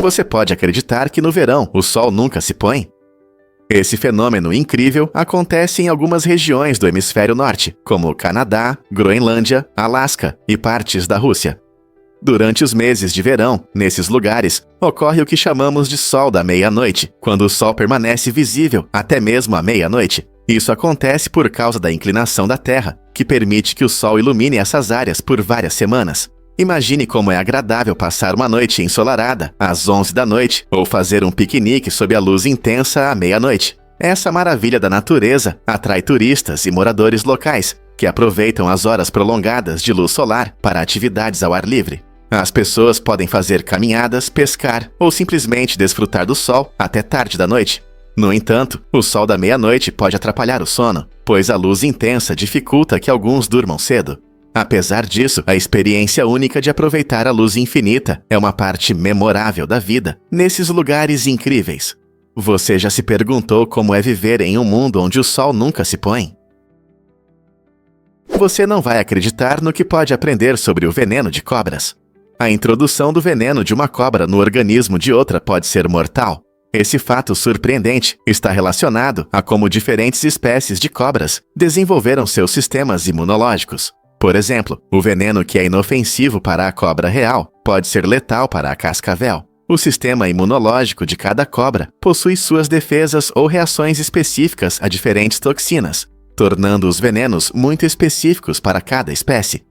Você pode acreditar que no verão o sol nunca se põe? Esse fenômeno incrível acontece em algumas regiões do hemisfério norte, como Canadá, Groenlândia, Alasca e partes da Rússia. Durante os meses de verão, nesses lugares, ocorre o que chamamos de sol da meia-noite, quando o sol permanece visível até mesmo à meia-noite. Isso acontece por causa da inclinação da Terra, que permite que o sol ilumine essas áreas por várias semanas. Imagine como é agradável passar uma noite ensolarada, às 11 da noite, ou fazer um piquenique sob a luz intensa à meia-noite. Essa maravilha da natureza atrai turistas e moradores locais, que aproveitam as horas prolongadas de luz solar para atividades ao ar livre. As pessoas podem fazer caminhadas, pescar ou simplesmente desfrutar do sol até tarde da noite. No entanto, o sol da meia-noite pode atrapalhar o sono, pois a luz intensa dificulta que alguns durmam cedo. Apesar disso, a experiência única de aproveitar a luz infinita é uma parte memorável da vida, nesses lugares incríveis. Você já se perguntou como é viver em um mundo onde o sol nunca se põe? Você não vai acreditar no que pode aprender sobre o veneno de cobras. A introdução do veneno de uma cobra no organismo de outra pode ser mortal. Esse fato surpreendente está relacionado a como diferentes espécies de cobras desenvolveram seus sistemas imunológicos. Por exemplo, o veneno que é inofensivo para a cobra real pode ser letal para a cascavel. O sistema imunológico de cada cobra possui suas defesas ou reações específicas a diferentes toxinas, tornando os venenos muito específicos para cada espécie.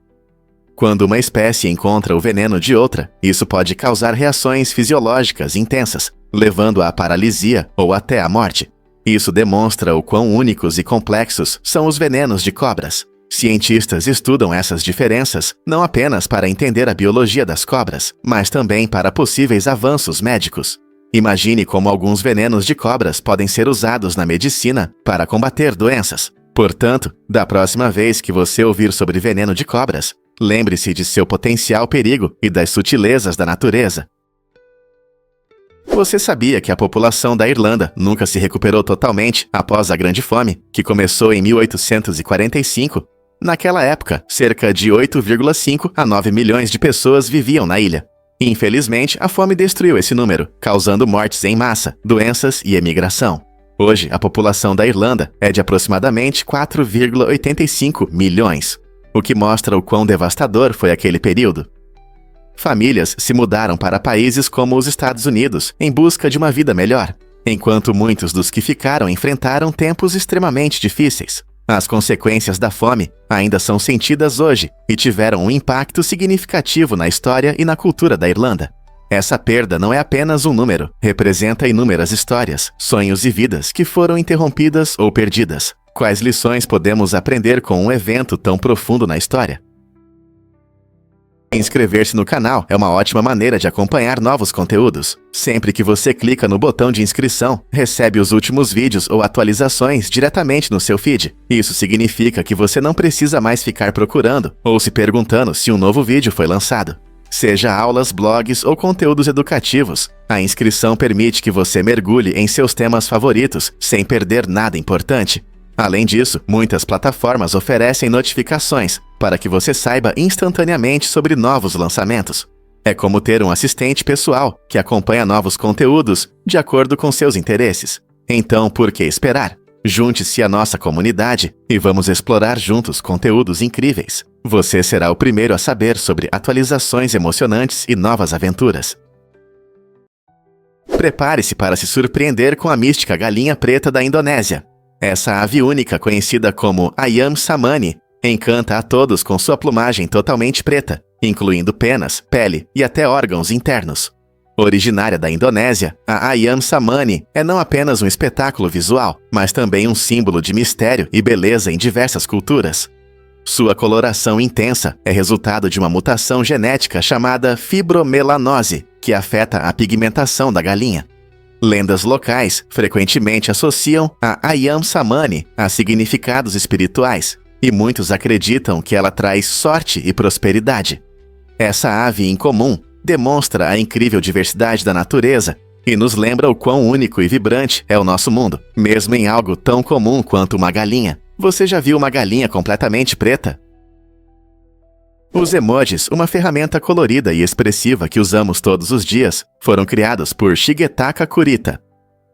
Quando uma espécie encontra o veneno de outra, isso pode causar reações fisiológicas intensas, levando à paralisia ou até à morte. Isso demonstra o quão únicos e complexos são os venenos de cobras. Cientistas estudam essas diferenças não apenas para entender a biologia das cobras, mas também para possíveis avanços médicos. Imagine como alguns venenos de cobras podem ser usados na medicina para combater doenças. Portanto, da próxima vez que você ouvir sobre veneno de cobras, lembre-se de seu potencial perigo e das sutilezas da natureza. Você sabia que a população da Irlanda nunca se recuperou totalmente após a Grande Fome, que começou em 1845? Naquela época, cerca de 8,5 a 9 milhões de pessoas viviam na ilha. Infelizmente, a fome destruiu esse número, causando mortes em massa, doenças e emigração. Hoje, a população da Irlanda é de aproximadamente 4,85 milhões, o que mostra o quão devastador foi aquele período. Famílias se mudaram para países como os Estados Unidos em busca de uma vida melhor, enquanto muitos dos que ficaram enfrentaram tempos extremamente difíceis. As consequências da fome ainda são sentidas hoje e tiveram um impacto significativo na história e na cultura da Irlanda. Essa perda não é apenas um número, representa inúmeras histórias, sonhos e vidas que foram interrompidas ou perdidas. Quais lições podemos aprender com um evento tão profundo na história? Inscrever-se no canal é uma ótima maneira de acompanhar novos conteúdos. Sempre que você clica no botão de inscrição, recebe os últimos vídeos ou atualizações diretamente no seu feed. Isso significa que você não precisa mais ficar procurando ou se perguntando se um novo vídeo foi lançado. Seja aulas, blogs ou conteúdos educativos, a inscrição permite que você mergulhe em seus temas favoritos sem perder nada importante. Além disso, muitas plataformas oferecem notificações para que você saiba instantaneamente sobre novos lançamentos. É como ter um assistente pessoal que acompanha novos conteúdos de acordo com seus interesses. Então, por que esperar? Junte-se à nossa comunidade e vamos explorar juntos conteúdos incríveis. Você será o primeiro a saber sobre atualizações emocionantes e novas aventuras. Prepare-se para se surpreender com a mística galinha preta da Indonésia. Essa ave única, conhecida como Ayam Samani, encanta a todos com sua plumagem totalmente preta, incluindo penas, pele e até órgãos internos. Originária da Indonésia, a Ayam Samani é não apenas um espetáculo visual, mas também um símbolo de mistério e beleza em diversas culturas. Sua coloração intensa é resultado de uma mutação genética chamada fibromelanose, que afeta a pigmentação da galinha. Lendas locais frequentemente associam a Ayam Samani a significados espirituais, e muitos acreditam que ela traz sorte e prosperidade. Essa ave incomum demonstra a incrível diversidade da natureza e nos lembra o quão único e vibrante é o nosso mundo, mesmo em algo tão comum quanto uma galinha. Você já viu uma galinha completamente preta? Os emojis, uma ferramenta colorida e expressiva que usamos todos os dias, foram criados por Shigetaka Kurita.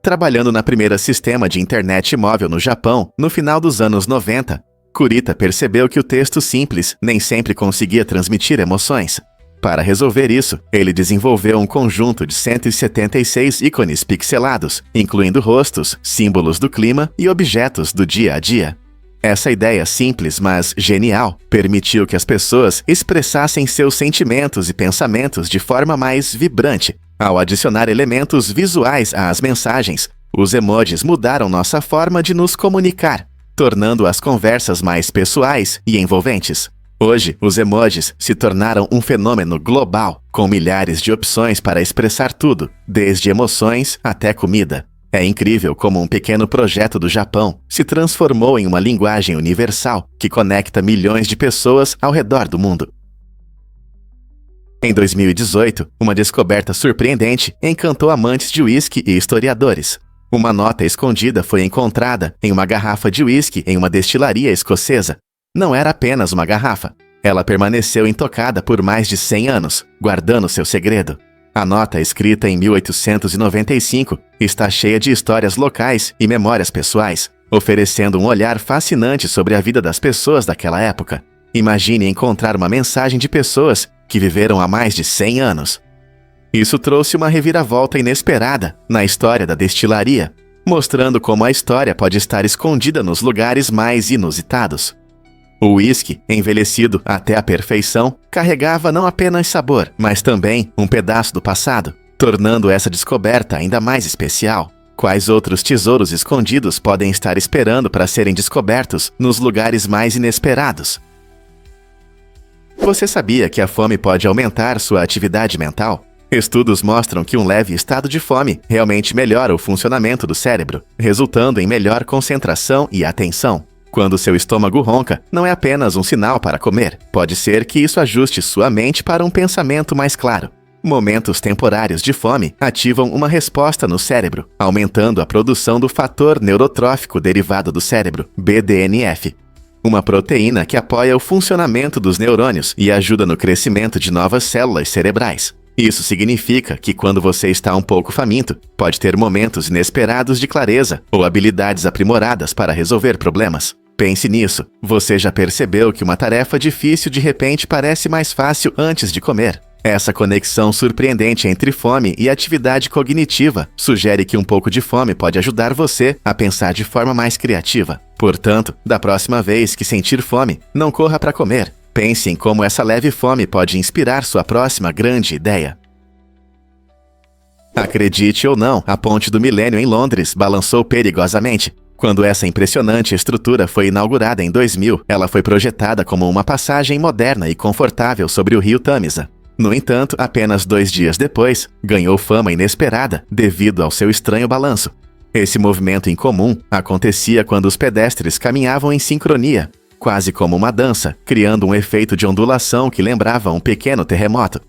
Trabalhando na primeira sistema de internet móvel no Japão, no final dos anos 90, Kurita percebeu que o texto simples nem sempre conseguia transmitir emoções. Para resolver isso, ele desenvolveu um conjunto de 176 ícones pixelados, incluindo rostos, símbolos do clima e objetos do dia a dia. Essa ideia simples, mas genial, permitiu que as pessoas expressassem seus sentimentos e pensamentos de forma mais vibrante. Ao adicionar elementos visuais às mensagens, os emojis mudaram nossa forma de nos comunicar, tornando as conversas mais pessoais e envolventes. Hoje, os emojis se tornaram um fenômeno global, com milhares de opções para expressar tudo, desde emoções até comida. É incrível como um pequeno projeto do Japão se transformou em uma linguagem universal que conecta milhões de pessoas ao redor do mundo. Em 2018, uma descoberta surpreendente encantou amantes de uísque e historiadores. Uma nota escondida foi encontrada em uma garrafa de uísque em uma destilaria escocesa. Não era apenas uma garrafa. Ela permaneceu intocada por mais de 100 anos, guardando seu segredo. A nota, escrita em 1895, está cheia de histórias locais e memórias pessoais, oferecendo um olhar fascinante sobre a vida das pessoas daquela época. Imagine encontrar uma mensagem de pessoas que viveram há mais de 100 anos. Isso trouxe uma reviravolta inesperada na história da destilaria, mostrando como a história pode estar escondida nos lugares mais inusitados. O uísque, envelhecido até a perfeição, carregava não apenas sabor, mas também um pedaço do passado, tornando essa descoberta ainda mais especial. Quais outros tesouros escondidos podem estar esperando para serem descobertos nos lugares mais inesperados? Você sabia que a fome pode aumentar sua atividade mental? Estudos mostram que um leve estado de fome realmente melhora o funcionamento do cérebro, resultando em melhor concentração e atenção. Quando seu estômago ronca, não é apenas um sinal para comer. Pode ser que isso ajuste sua mente para um pensamento mais claro. Momentos temporários de fome ativam uma resposta no cérebro, aumentando a produção do fator neurotrófico derivado do cérebro, BDNF, uma proteína que apoia o funcionamento dos neurônios e ajuda no crescimento de novas células cerebrais. Isso significa que quando você está um pouco faminto, pode ter momentos inesperados de clareza ou habilidades aprimoradas para resolver problemas. Pense nisso. Você já percebeu que uma tarefa difícil de repente parece mais fácil antes de comer? Essa conexão surpreendente entre fome e atividade cognitiva sugere que um pouco de fome pode ajudar você a pensar de forma mais criativa. Portanto, da próxima vez que sentir fome, não corra para comer. Pense em como essa leve fome pode inspirar sua próxima grande ideia. Acredite ou não, a Ponte do Milênio em Londres balançou perigosamente. Quando essa impressionante estrutura foi inaugurada em 2000, ela foi projetada como uma passagem moderna e confortável sobre o rio Tâmisa. No entanto, apenas 2 dias depois, ganhou fama inesperada devido ao seu estranho balanço. Esse movimento incomum acontecia quando os pedestres caminhavam em sincronia, quase como uma dança, criando um efeito de ondulação que lembrava um pequeno terremoto.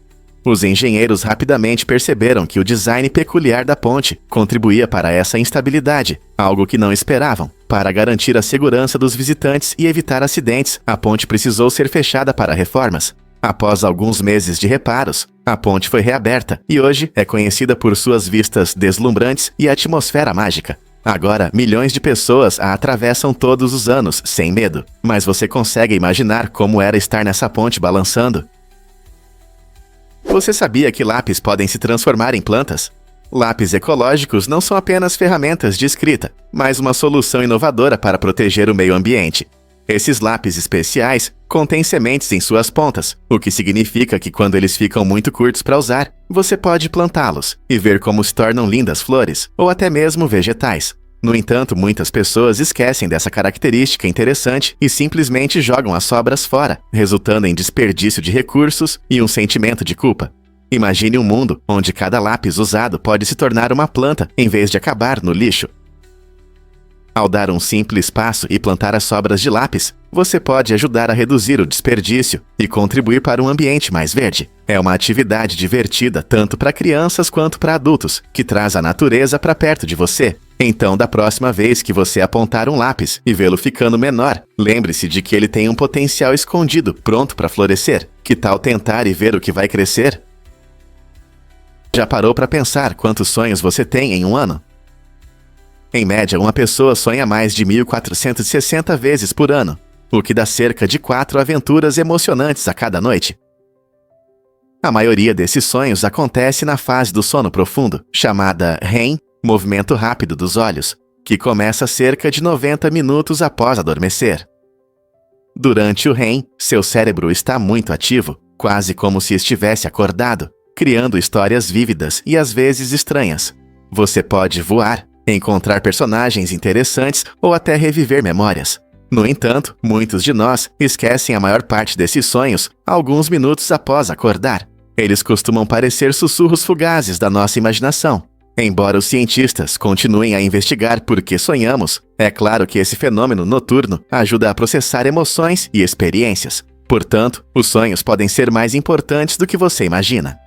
Os engenheiros rapidamente perceberam que o design peculiar da ponte contribuía para essa instabilidade, algo que não esperavam. Para garantir a segurança dos visitantes e evitar acidentes, a ponte precisou ser fechada para reformas. Após alguns meses de reparos, a ponte foi reaberta e hoje é conhecida por suas vistas deslumbrantes e atmosfera mágica. Agora, milhões de pessoas a atravessam todos os anos, sem medo. Mas você consegue imaginar como era estar nessa ponte balançando? Você sabia que lápis podem se transformar em plantas? Lápis ecológicos não são apenas ferramentas de escrita, mas uma solução inovadora para proteger o meio ambiente. Esses lápis especiais contêm sementes em suas pontas, o que significa que quando eles ficam muito curtos para usar, você pode plantá-los e ver como se tornam lindas flores, ou até mesmo vegetais. No entanto, muitas pessoas esquecem dessa característica interessante e simplesmente jogam as sobras fora, resultando em desperdício de recursos e um sentimento de culpa. Imagine um mundo onde cada lápis usado pode se tornar uma planta em vez de acabar no lixo. Ao dar um simples passo e plantar as sobras de lápis, você pode ajudar a reduzir o desperdício e contribuir para um ambiente mais verde. É uma atividade divertida tanto para crianças quanto para adultos, que traz a natureza para perto de você. Então, da próxima vez que você apontar um lápis e vê-lo ficando menor, lembre-se de que ele tem um potencial escondido, pronto para florescer. Que tal tentar e ver o que vai crescer? Já parou para pensar quantos sonhos você tem em um ano? Em média, uma pessoa sonha mais de 1.460 vezes por ano, o que dá cerca de 4 aventuras emocionantes a cada noite. A maioria desses sonhos acontece na fase do sono profundo, chamada REM, movimento rápido dos olhos, que começa cerca de 90 minutos após adormecer. Durante o REM, seu cérebro está muito ativo, quase como se estivesse acordado, criando histórias vívidas e às vezes estranhas. Você pode voar, encontrar personagens interessantes ou até reviver memórias. No entanto, muitos de nós esquecem a maior parte desses sonhos alguns minutos após acordar. Eles costumam parecer sussurros fugazes da nossa imaginação. Embora os cientistas continuem a investigar por que sonhamos, é claro que esse fenômeno noturno ajuda a processar emoções e experiências. Portanto, os sonhos podem ser mais importantes do que você imagina.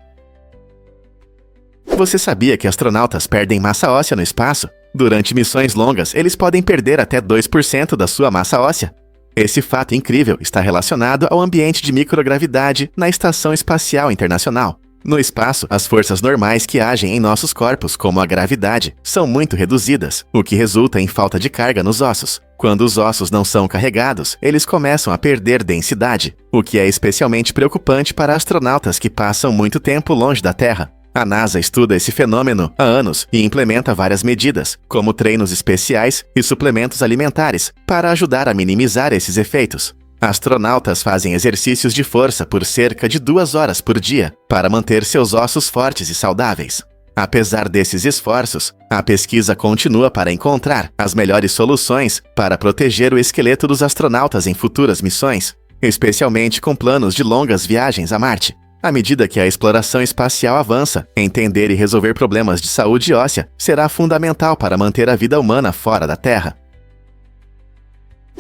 Você sabia que astronautas perdem massa óssea no espaço? Durante missões longas, eles podem perder até 2% da sua massa óssea. Esse fato incrível está relacionado ao ambiente de microgravidade na Estação Espacial Internacional. No espaço, as forças normais que agem em nossos corpos, como a gravidade, são muito reduzidas, o que resulta em falta de carga nos ossos. Quando os ossos não são carregados, eles começam a perder densidade, o que é especialmente preocupante para astronautas que passam muito tempo longe da Terra. A NASA estuda esse fenômeno há anos e implementa várias medidas, como treinos especiais e suplementos alimentares, para ajudar a minimizar esses efeitos. Astronautas fazem exercícios de força por cerca de 2 horas por dia para manter seus ossos fortes e saudáveis. Apesar desses esforços, a pesquisa continua para encontrar as melhores soluções para proteger o esqueleto dos astronautas em futuras missões, especialmente com planos de longas viagens a Marte. À medida que a exploração espacial avança, entender e resolver problemas de saúde óssea será fundamental para manter a vida humana fora da Terra.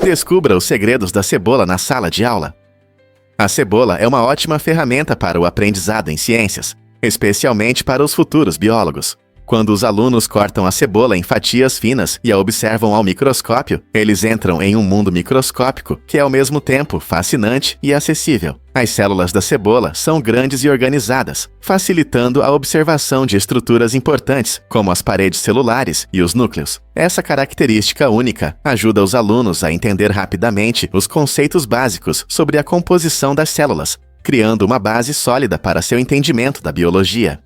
Descubra os segredos da cebola na sala de aula. A cebola é uma ótima ferramenta para o aprendizado em ciências, especialmente para os futuros biólogos. Quando os alunos cortam a cebola em fatias finas e a observam ao microscópio, eles entram em um mundo microscópico que é ao mesmo tempo fascinante e acessível. As células da cebola são grandes e organizadas, facilitando a observação de estruturas importantes, como as paredes celulares e os núcleos. Essa característica única ajuda os alunos a entender rapidamente os conceitos básicos sobre a composição das células, criando uma base sólida para seu entendimento da biologia.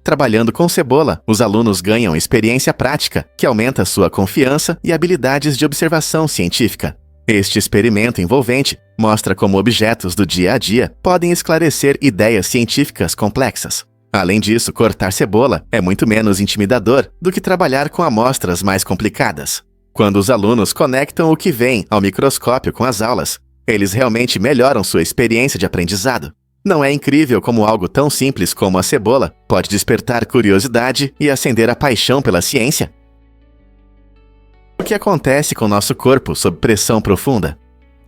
Trabalhando com cebola, os alunos ganham experiência prática, que aumenta sua confiança e habilidades de observação científica. Este experimento envolvente mostra como objetos do dia a dia podem esclarecer ideias científicas complexas. Além disso, cortar cebola é muito menos intimidador do que trabalhar com amostras mais complicadas. Quando os alunos conectam o que vem ao microscópio com as aulas, eles realmente melhoram sua experiência de aprendizado. Não é incrível como algo tão simples como a cebola pode despertar curiosidade e acender a paixão pela ciência? O que acontece com nosso corpo sob pressão profunda?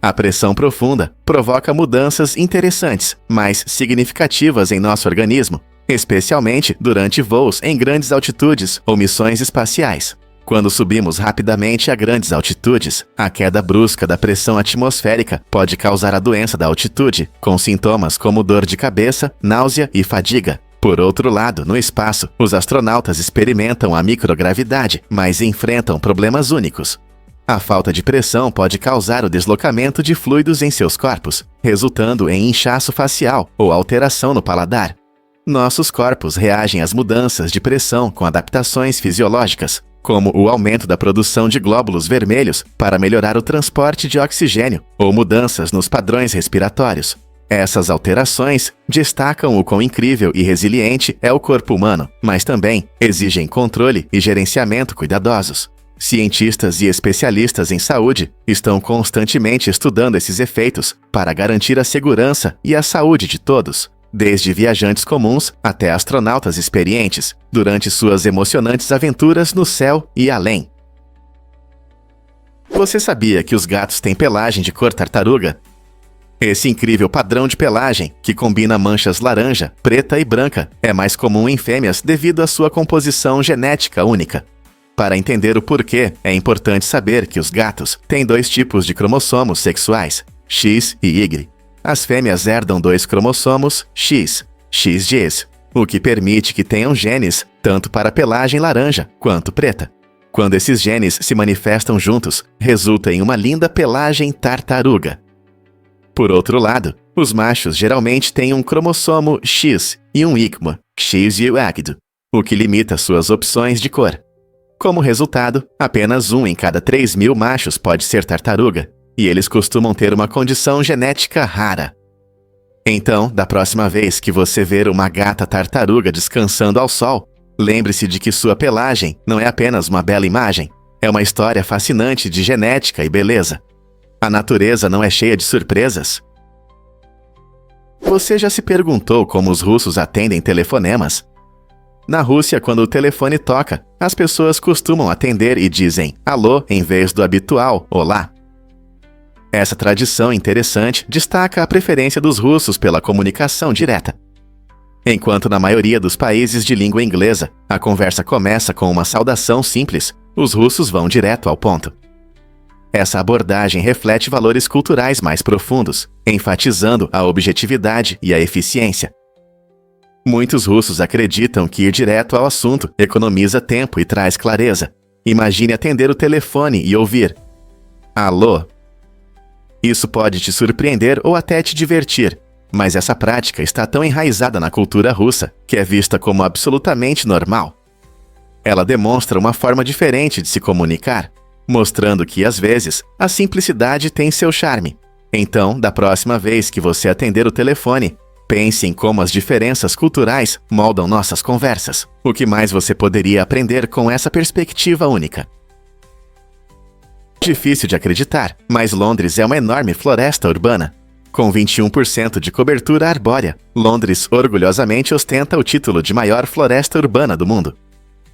A pressão profunda provoca mudanças interessantes, mas significativas em nosso organismo, especialmente durante voos em grandes altitudes ou missões espaciais. Quando subimos rapidamente a grandes altitudes, a queda brusca da pressão atmosférica pode causar a doença da altitude, com sintomas como dor de cabeça, náusea e fadiga. Por outro lado, no espaço, os astronautas experimentam a microgravidade, mas enfrentam problemas únicos. A falta de pressão pode causar o deslocamento de fluidos em seus corpos, resultando em inchaço facial ou alteração no paladar. Nossos corpos reagem às mudanças de pressão com adaptações fisiológicas, como o aumento da produção de glóbulos vermelhos para melhorar o transporte de oxigênio ou mudanças nos padrões respiratórios. Essas alterações destacam o quão incrível e resiliente é o corpo humano, mas também exigem controle e gerenciamento cuidadosos. Cientistas e especialistas em saúde estão constantemente estudando esses efeitos para garantir a segurança e a saúde de todos, desde viajantes comuns até astronautas experientes, durante suas emocionantes aventuras no céu e além. Você sabia que os gatos têm pelagem de cor tartaruga? Esse incrível padrão de pelagem, que combina manchas laranja, preta e branca, é mais comum em fêmeas devido à sua composição genética única. Para entender o porquê, é importante saber que os gatos têm 2 tipos de cromossomos sexuais, X e Y. As fêmeas herdam 2 cromossomos X, XGs, o que permite que tenham genes tanto para pelagem laranja quanto preta. Quando esses genes se manifestam juntos, resulta em uma linda pelagem tartaruga. Por outro lado, os machos geralmente têm um cromossomo X e um Y, XY, o que limita suas opções de cor. Como resultado, apenas 1 em cada 3.000 machos pode ser tartaruga, e eles costumam ter uma condição genética rara. Então, da próxima vez que você ver uma gata tartaruga descansando ao sol, lembre-se de que sua pelagem não é apenas uma bela imagem, é uma história fascinante de genética e beleza. A natureza não é cheia de surpresas? Você já se perguntou como os russos atendem telefonemas? Na Rússia, quando o telefone toca, as pessoas costumam atender e dizem alô em vez do habitual olá. Essa tradição interessante destaca a preferência dos russos pela comunicação direta. Enquanto na maioria dos países de língua inglesa, a conversa começa com uma saudação simples, os russos vão direto ao ponto. Essa abordagem reflete valores culturais mais profundos, enfatizando a objetividade e a eficiência. Muitos russos acreditam que ir direto ao assunto economiza tempo e traz clareza. Imagine atender o telefone e ouvir alô. Isso pode te surpreender ou até te divertir, mas essa prática está tão enraizada na cultura russa que é vista como absolutamente normal. Ela demonstra uma forma diferente de se comunicar, mostrando que, às vezes, a simplicidade tem seu charme. Então, da próxima vez que você atender o telefone, pense em como as diferenças culturais moldam nossas conversas. O que mais você poderia aprender com essa perspectiva única? Difícil de acreditar, mas Londres é uma enorme floresta urbana. Com 21% de cobertura arbórea, Londres orgulhosamente ostenta o título de maior floresta urbana do mundo.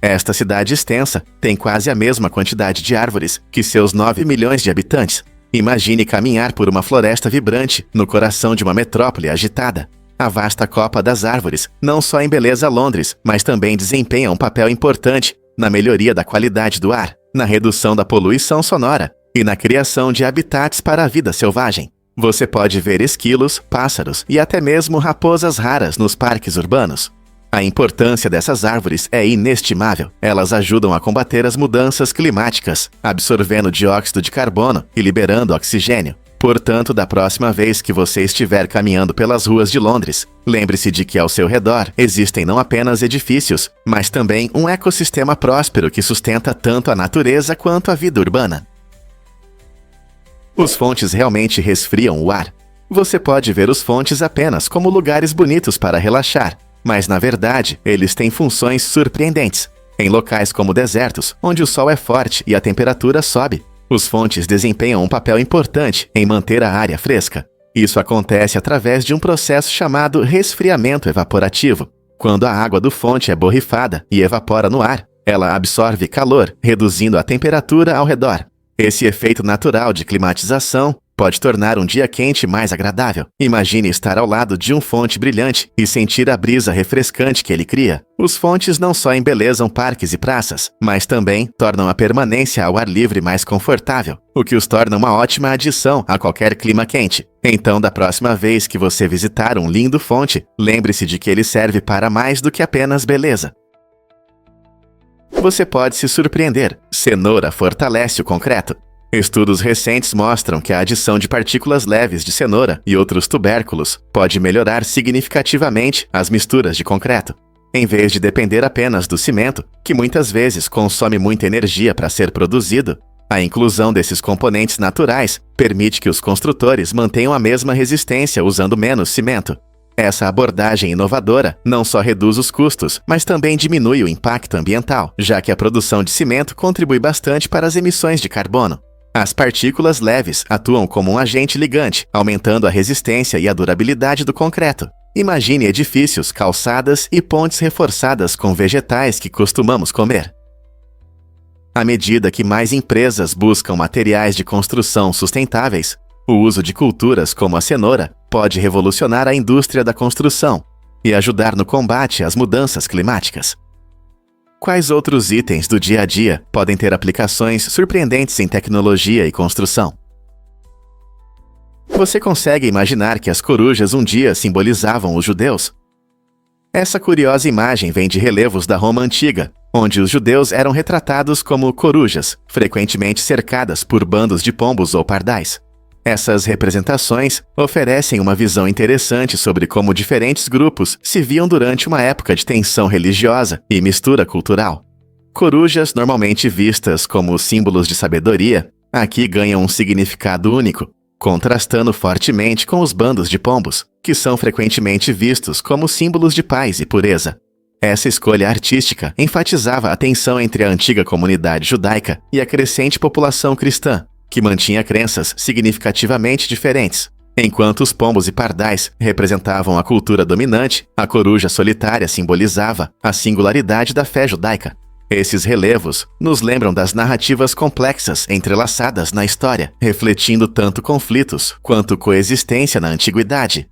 Esta cidade extensa tem quase a mesma quantidade de árvores que seus 9 milhões de habitantes. Imagine caminhar por uma floresta vibrante no coração de uma metrópole agitada. A vasta copa das árvores não só embeleza Londres, mas também desempenha um papel importante na melhoria da qualidade do ar, na redução da poluição sonora e na criação de habitats para a vida selvagem. Você pode ver esquilos, pássaros e até mesmo raposas raras nos parques urbanos. A importância dessas árvores é inestimável. Elas ajudam a combater as mudanças climáticas, absorvendo dióxido de carbono e liberando oxigênio. Portanto, da próxima vez que você estiver caminhando pelas ruas de Londres, lembre-se de que ao seu redor existem não apenas edifícios, mas também um ecossistema próspero que sustenta tanto a natureza quanto a vida urbana. Os fontes realmente resfriam o ar. Você pode ver os fontes apenas como lugares bonitos para relaxar, mas na verdade eles têm funções surpreendentes. Em locais como desertos, onde o sol é forte e a temperatura sobe, os fontes desempenham um papel importante em manter a área fresca. Isso acontece através de um processo chamado resfriamento evaporativo. Quando a água do fonte é borrifada e evapora no ar, ela absorve calor, reduzindo a temperatura ao redor. Esse efeito natural de climatização pode tornar um dia quente mais agradável. Imagine estar ao lado de um fonte brilhante e sentir a brisa refrescante que ele cria. Os fontes não só embelezam parques e praças, mas também tornam a permanência ao ar livre mais confortável, o que os torna uma ótima adição a qualquer clima quente. Então, da próxima vez que você visitar um lindo fonte, lembre-se de que ele serve para mais do que apenas beleza. Você pode se surpreender. Cenoura fortalece o concreto. Estudos recentes mostram que a adição de partículas leves de cenoura e outros tubérculos pode melhorar significativamente as misturas de concreto. Em vez de depender apenas do cimento, que muitas vezes consome muita energia para ser produzido, a inclusão desses componentes naturais permite que os construtores mantenham a mesma resistência usando menos cimento. Essa abordagem inovadora não só reduz os custos, mas também diminui o impacto ambiental, já que a produção de cimento contribui bastante para as emissões de carbono. As partículas leves atuam como um agente ligante, aumentando a resistência e a durabilidade do concreto. Imagine edifícios, calçadas e pontes reforçadas com vegetais que costumamos comer. À medida que mais empresas buscam materiais de construção sustentáveis, o uso de culturas como a cenoura pode revolucionar a indústria da construção e ajudar no combate às mudanças climáticas. Quais outros itens do dia a dia podem ter aplicações surpreendentes em tecnologia e construção? Você consegue imaginar que as corujas um dia simbolizavam os judeus? Essa curiosa imagem vem de relevos da Roma Antiga, onde os judeus eram retratados como corujas, frequentemente cercadas por bandos de pombos ou pardais. Essas representações oferecem uma visão interessante sobre como diferentes grupos se viam durante uma época de tensão religiosa e mistura cultural. Corujas, normalmente vistas como símbolos de sabedoria, aqui ganham um significado único, contrastando fortemente com os bandos de pombos, que são frequentemente vistos como símbolos de paz e pureza. Essa escolha artística enfatizava a tensão entre a antiga comunidade judaica e a crescente população cristã, que mantinha crenças significativamente diferentes. Enquanto os pombos e pardais representavam a cultura dominante, a coruja solitária simbolizava a singularidade da fé judaica. Esses relevos nos lembram das narrativas complexas entrelaçadas na história, refletindo tanto conflitos quanto coexistência na antiguidade.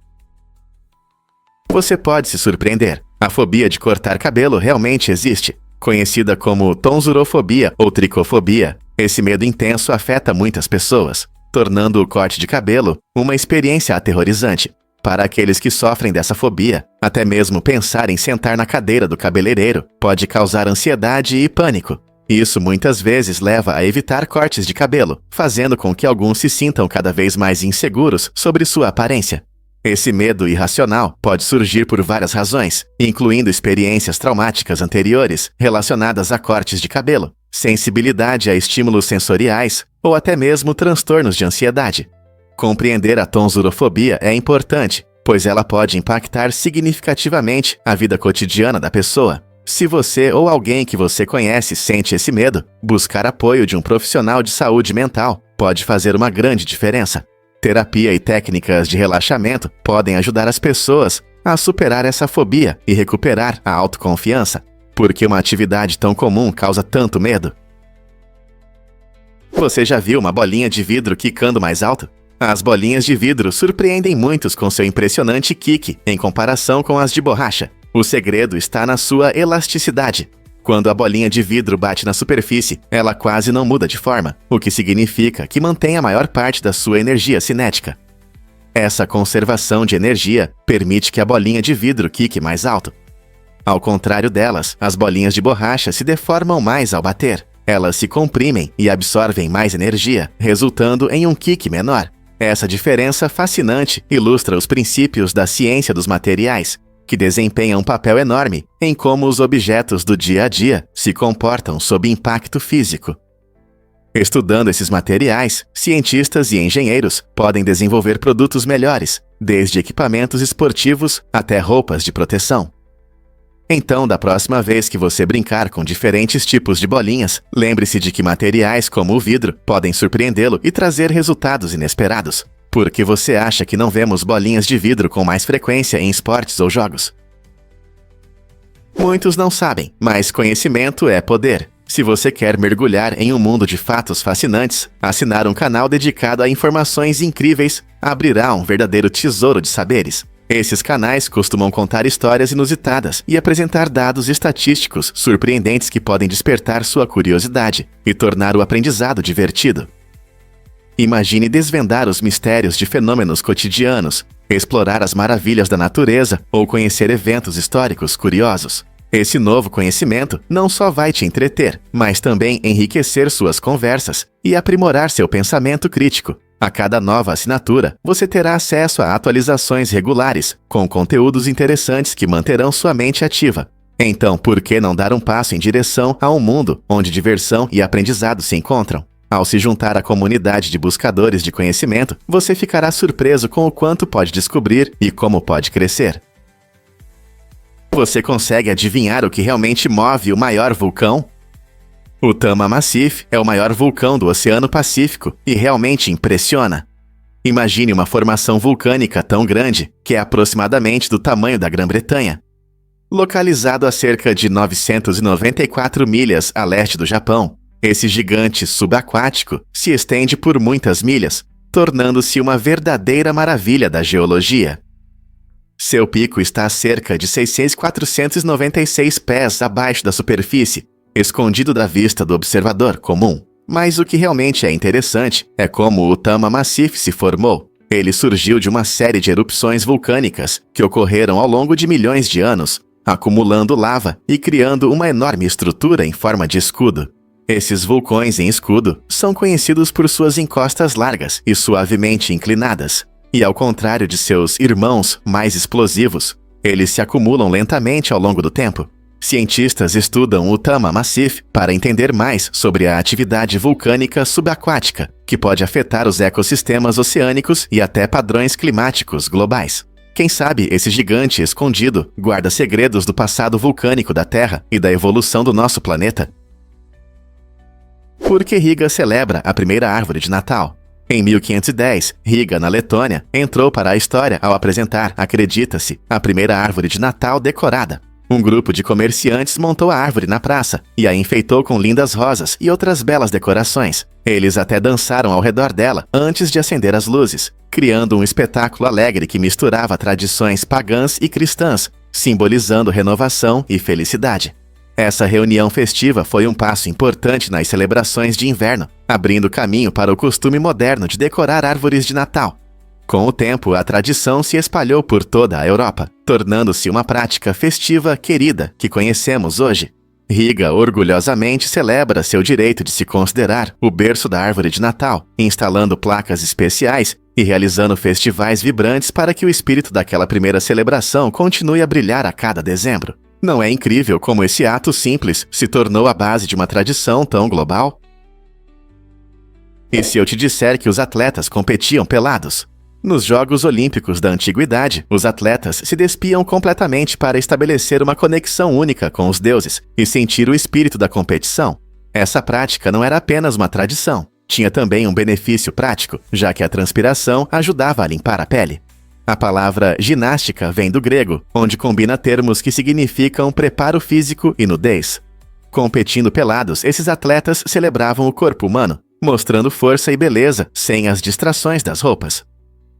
Você pode se surpreender. A fobia de cortar cabelo realmente existe. Conhecida como tonsurofobia ou tricofobia, esse medo intenso afeta muitas pessoas, tornando o corte de cabelo uma experiência aterrorizante. Para aqueles que sofrem dessa fobia, até mesmo pensar em sentar na cadeira do cabeleireiro pode causar ansiedade e pânico. Isso muitas vezes leva a evitar cortes de cabelo, fazendo com que alguns se sintam cada vez mais inseguros sobre sua aparência. Esse medo irracional pode surgir por várias razões, incluindo experiências traumáticas anteriores relacionadas a cortes de cabelo, sensibilidade a estímulos sensoriais ou até mesmo transtornos de ansiedade. Compreender a tonsurofobia é importante, pois ela pode impactar significativamente a vida cotidiana da pessoa. Se você ou alguém que você conhece sente esse medo, buscar apoio de um profissional de saúde mental pode fazer uma grande diferença. Terapia e técnicas de relaxamento podem ajudar as pessoas a superar essa fobia e recuperar a autoconfiança. Por que uma atividade tão comum causa tanto medo? Você já viu uma bolinha de vidro quicando mais alto? As bolinhas de vidro surpreendem muitos com seu impressionante quique em comparação com as de borracha. O segredo está na sua elasticidade. Quando a bolinha de vidro bate na superfície, ela quase não muda de forma, o que significa que mantém a maior parte da sua energia cinética. Essa conservação de energia permite que a bolinha de vidro quique mais alto. Ao contrário delas, as bolinhas de borracha se deformam mais ao bater. Elas se comprimem e absorvem mais energia, resultando em um quique menor. Essa diferença fascinante ilustra os princípios da ciência dos materiais, que desempenham um papel enorme em como os objetos do dia a dia se comportam sob impacto físico. Estudando esses materiais, cientistas e engenheiros podem desenvolver produtos melhores, desde equipamentos esportivos até roupas de proteção. Então, da próxima vez que você brincar com diferentes tipos de bolinhas, lembre-se de que materiais como o vidro podem surpreendê-lo e trazer resultados inesperados. Por que você acha que não vemos bolinhas de vidro com mais frequência em esportes ou jogos? Muitos não sabem, mas conhecimento é poder. Se você quer mergulhar em um mundo de fatos fascinantes, assinar um canal dedicado a informações incríveis abrirá um verdadeiro tesouro de saberes. Esses canais costumam contar histórias inusitadas e apresentar dados estatísticos surpreendentes que podem despertar sua curiosidade e tornar o aprendizado divertido. Imagine desvendar os mistérios de fenômenos cotidianos, explorar as maravilhas da natureza ou conhecer eventos históricos curiosos. Esse novo conhecimento não só vai te entreter, mas também enriquecer suas conversas e aprimorar seu pensamento crítico. A cada nova assinatura, você terá acesso a atualizações regulares, com conteúdos interessantes que manterão sua mente ativa. Então, por que não dar um passo em direção a um mundo onde diversão e aprendizado se encontram? Ao se juntar à comunidade de buscadores de conhecimento, você ficará surpreso com o quanto pode descobrir e como pode crescer. Você consegue adivinhar o que realmente move o maior vulcão? O Tama Massif é o maior vulcão do Oceano Pacífico e realmente impressiona. Imagine uma formação vulcânica tão grande que é aproximadamente do tamanho da Grã-Bretanha. Localizado a cerca de 994 milhas a leste do Japão, Esse gigante subaquático se estende por muitas milhas, tornando-se uma verdadeira maravilha da geologia. Seu pico está a cerca de 6.496 pés abaixo da superfície, escondido da vista do observador comum. Mas o que realmente é interessante é como o Tama Massif se formou. Ele surgiu de uma série de erupções vulcânicas que ocorreram ao longo de milhões de anos, acumulando lava e criando uma enorme estrutura em forma de escudo. Esses vulcões em escudo são conhecidos por suas encostas largas e suavemente inclinadas. E ao contrário de seus irmãos mais explosivos, eles se acumulam lentamente ao longo do tempo. Cientistas estudam o Tama Massif para entender mais sobre a atividade vulcânica subaquática, que pode afetar os ecossistemas oceânicos e até padrões climáticos globais. Quem sabe esse gigante escondido guarda segredos do passado vulcânico da Terra e da evolução do nosso planeta? Por que Riga celebra a primeira árvore de Natal? Em 1510, Riga, na Letônia, entrou para a história ao apresentar, acredita-se, a primeira árvore de Natal decorada. Um grupo de comerciantes montou a árvore na praça e a enfeitou com lindas rosas e outras belas decorações. Eles até dançaram ao redor dela antes de acender as luzes, criando um espetáculo alegre que misturava tradições pagãs e cristãs, simbolizando renovação e felicidade. Essa reunião festiva foi um passo importante nas celebrações de inverno, abrindo caminho para o costume moderno de decorar árvores de Natal. Com o tempo, a tradição se espalhou por toda a Europa, tornando-se uma prática festiva querida que conhecemos hoje. Riga orgulhosamente celebra seu direito de se considerar o berço da árvore de Natal, instalando placas especiais e realizando festivais vibrantes para que o espírito daquela primeira celebração continue a brilhar a cada dezembro. Não é incrível como esse ato simples se tornou a base de uma tradição tão global? E se eu te disser que os atletas competiam pelados? Nos Jogos Olímpicos da Antiguidade, os atletas se despiam completamente para estabelecer uma conexão única com os deuses e sentir o espírito da competição. Essa prática não era apenas uma tradição, tinha também um benefício prático, já que a transpiração ajudava a limpar a pele. A palavra ginástica vem do grego, onde combina termos que significam preparo físico e nudez. Competindo pelados, esses atletas celebravam o corpo humano, mostrando força e beleza sem as distrações das roupas.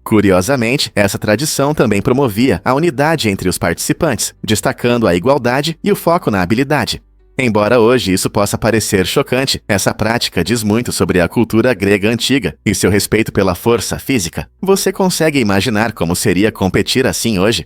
Curiosamente, essa tradição também promovia a unidade entre os participantes, destacando a igualdade e o foco na habilidade. Embora hoje isso possa parecer chocante, essa prática diz muito sobre a cultura grega antiga e seu respeito pela força física. Você consegue imaginar como seria competir assim hoje?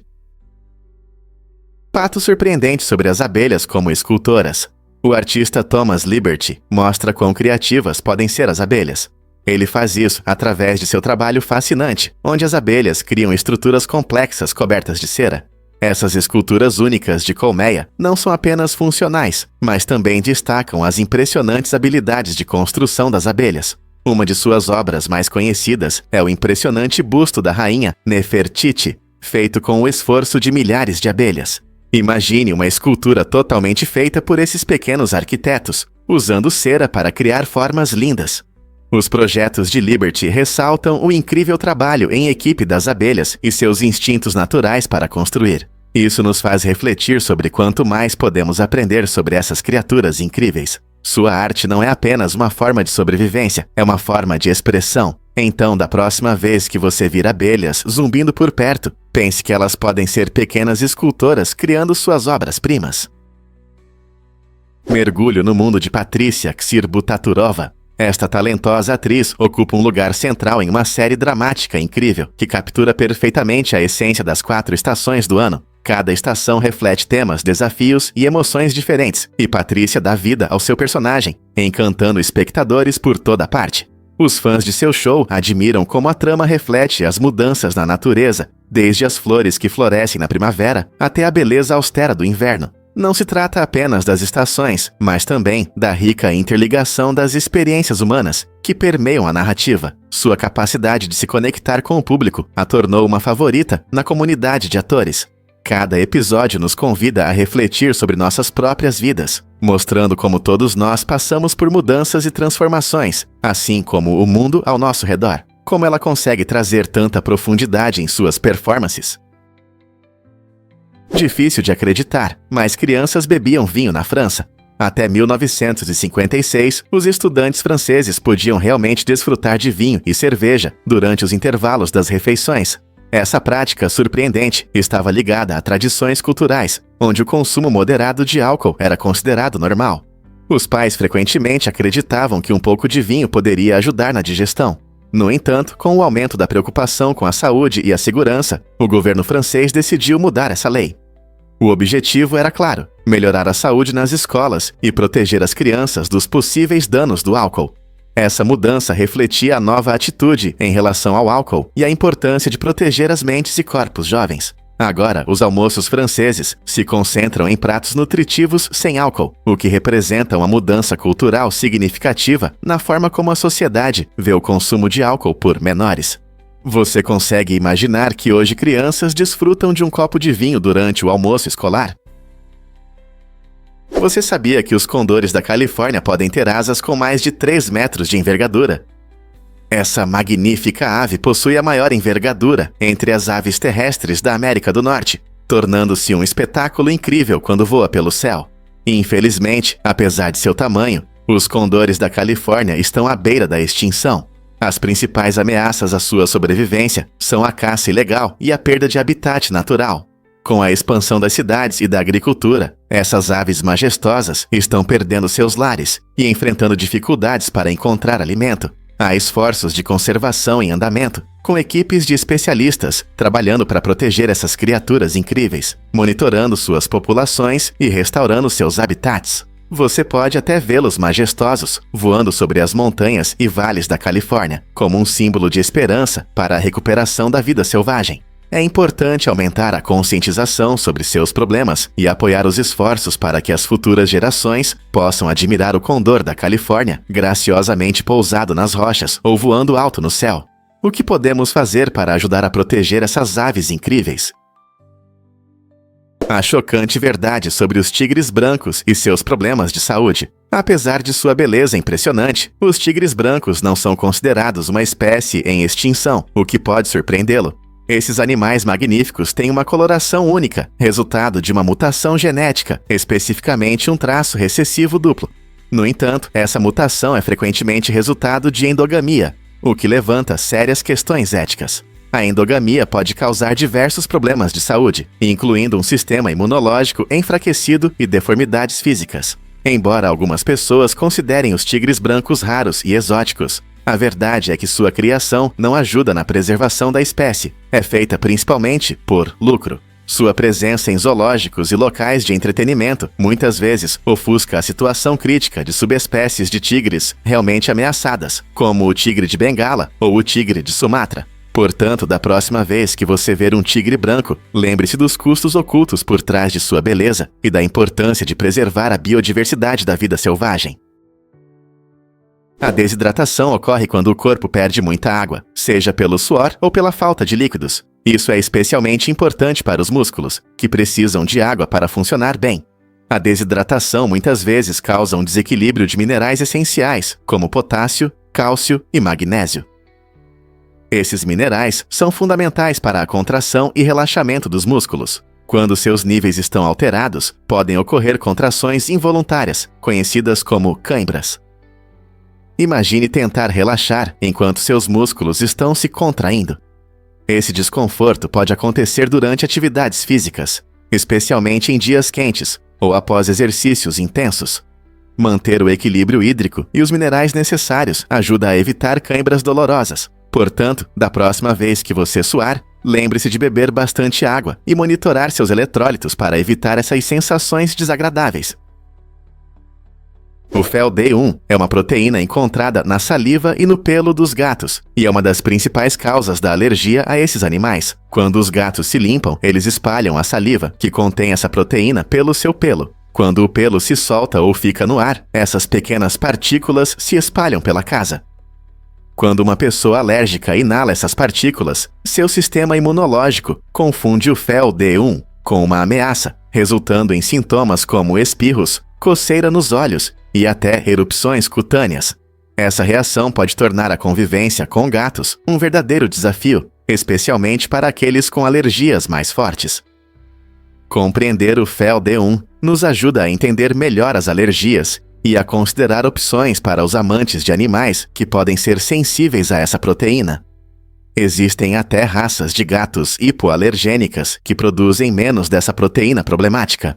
Fato surpreendente sobre as abelhas como escultoras. O artista Thomas Liberty mostra quão criativas podem ser as abelhas. Ele faz isso através de seu trabalho fascinante, onde as abelhas criam estruturas complexas cobertas de cera. Essas esculturas únicas de colmeia não são apenas funcionais, mas também destacam as impressionantes habilidades de construção das abelhas. Uma de suas obras mais conhecidas é o impressionante busto da rainha Nefertiti, feito com o esforço de milhares de abelhas. Imagine uma escultura totalmente feita por esses pequenos arquitetos, usando cera para criar formas lindas. Os projetos de Liberty ressaltam o incrível trabalho em equipe das abelhas e seus instintos naturais para construir. Isso nos faz refletir sobre quanto mais podemos aprender sobre essas criaturas incríveis. Sua arte não é apenas uma forma de sobrevivência, é uma forma de expressão. Então, da próxima vez que você vir abelhas zumbindo por perto, pense que elas podem ser pequenas escultoras criando suas obras-primas. Mergulho no mundo de Patrícia Ksirbutatürova. Esta talentosa atriz ocupa um lugar central em uma série dramática incrível que captura perfeitamente a essência das 4 estações do ano. Cada estação reflete temas, desafios e emoções diferentes, e Patrícia dá vida ao seu personagem, encantando espectadores por toda parte. Os fãs de seu show admiram como a trama reflete as mudanças na natureza, desde as flores que florescem na primavera até a beleza austera do inverno. Não se trata apenas das estações, mas também da rica interligação das experiências humanas que permeiam a narrativa. Sua capacidade de se conectar com o público a tornou uma favorita na comunidade de atores. Cada episódio nos convida a refletir sobre nossas próprias vidas, mostrando como todos nós passamos por mudanças e transformações, assim como o mundo ao nosso redor. Como ela consegue trazer tanta profundidade em suas performances? Difícil de acreditar, mas crianças bebiam vinho na França. Até 1956, os estudantes franceses podiam realmente desfrutar de vinho e cerveja durante os intervalos das refeições. Essa prática surpreendente estava ligada a tradições culturais, onde o consumo moderado de álcool era considerado normal. Os pais frequentemente acreditavam que um pouco de vinho poderia ajudar na digestão. No entanto, com o aumento da preocupação com a saúde e a segurança, o governo francês decidiu mudar essa lei. O objetivo era claro: melhorar a saúde nas escolas e proteger as crianças dos possíveis danos do álcool. Essa mudança refletia a nova atitude em relação ao álcool e a importância de proteger as mentes e corpos jovens. Agora, os almoços franceses se concentram em pratos nutritivos sem álcool, o que representa uma mudança cultural significativa na forma como a sociedade vê o consumo de álcool por menores. Você consegue imaginar que hoje crianças desfrutam de um copo de vinho durante o almoço escolar? Você sabia que os condores da Califórnia podem ter asas com mais de 3 metros de envergadura? Essa magnífica ave possui a maior envergadura entre as aves terrestres da América do Norte, tornando-se um espetáculo incrível quando voa pelo céu. Infelizmente, apesar de seu tamanho, os condores da Califórnia estão à beira da extinção. As principais ameaças à sua sobrevivência são a caça ilegal e a perda de habitat natural. Com a expansão das cidades e da agricultura, essas aves majestosas estão perdendo seus lares e enfrentando dificuldades para encontrar alimento. Há esforços de conservação em andamento, com equipes de especialistas trabalhando para proteger essas criaturas incríveis, monitorando suas populações e restaurando seus habitats. Você pode até vê-los majestosos, voando sobre as montanhas e vales da Califórnia, como um símbolo de esperança para a recuperação da vida selvagem. É importante aumentar a conscientização sobre seus problemas e apoiar os esforços para que as futuras gerações possam admirar o condor da Califórnia graciosamente pousado nas rochas ou voando alto no céu. O que podemos fazer para ajudar a proteger essas aves incríveis? A chocante verdade sobre os tigres brancos e seus problemas de saúde. Apesar de sua beleza impressionante, os tigres brancos não são considerados uma espécie em extinção, o que pode surpreendê-lo. Esses animais magníficos têm uma coloração única, resultado de uma mutação genética, especificamente um traço recessivo duplo. No entanto, essa mutação é frequentemente resultado de endogamia, o que levanta sérias questões éticas. A endogamia pode causar diversos problemas de saúde, incluindo um sistema imunológico enfraquecido e deformidades físicas. Embora algumas pessoas considerem os tigres brancos raros e exóticos, a verdade é que sua criação não ajuda na preservação da espécie. É feita principalmente por lucro. Sua presença em zoológicos e locais de entretenimento muitas vezes ofusca a situação crítica de subespécies de tigres realmente ameaçadas, como o tigre de Bengala ou o tigre de Sumatra. Portanto, da próxima vez que você ver um tigre branco, lembre-se dos custos ocultos por trás de sua beleza e da importância de preservar a biodiversidade da vida selvagem. A desidratação ocorre quando o corpo perde muita água, seja pelo suor ou pela falta de líquidos. Isso é especialmente importante para os músculos, que precisam de água para funcionar bem. A desidratação muitas vezes causa um desequilíbrio de minerais essenciais, como potássio, cálcio e magnésio. Esses minerais são fundamentais para a contração e relaxamento dos músculos. Quando seus níveis estão alterados, podem ocorrer contrações involuntárias, conhecidas como cãibras. Imagine tentar relaxar enquanto seus músculos estão se contraindo. Esse desconforto pode acontecer durante atividades físicas, especialmente em dias quentes ou após exercícios intensos. Manter o equilíbrio hídrico e os minerais necessários ajuda a evitar cãibras dolorosas. Portanto, da próxima vez que você suar, lembre-se de beber bastante água e monitorar seus eletrólitos para evitar essas sensações desagradáveis. O fel D1 é uma proteína encontrada na saliva e no pelo dos gatos, e é uma das principais causas da alergia a esses animais. Quando os gatos se limpam, eles espalham a saliva, que contém essa proteína, pelo seu pelo. Quando o pelo se solta ou fica no ar, essas pequenas partículas se espalham pela casa. Quando uma pessoa alérgica inala essas partículas, seu sistema imunológico confunde o fel D1 com uma ameaça, resultando em sintomas como espirros, coceira nos olhos e até erupções cutâneas. Essa reação pode tornar a convivência com gatos um verdadeiro desafio, especialmente para aqueles com alergias mais fortes. Compreender o fel D1 nos ajuda a entender melhor as alergias e a considerar opções para os amantes de animais que podem ser sensíveis a essa proteína. Existem até raças de gatos hipoalergênicas que produzem menos dessa proteína problemática.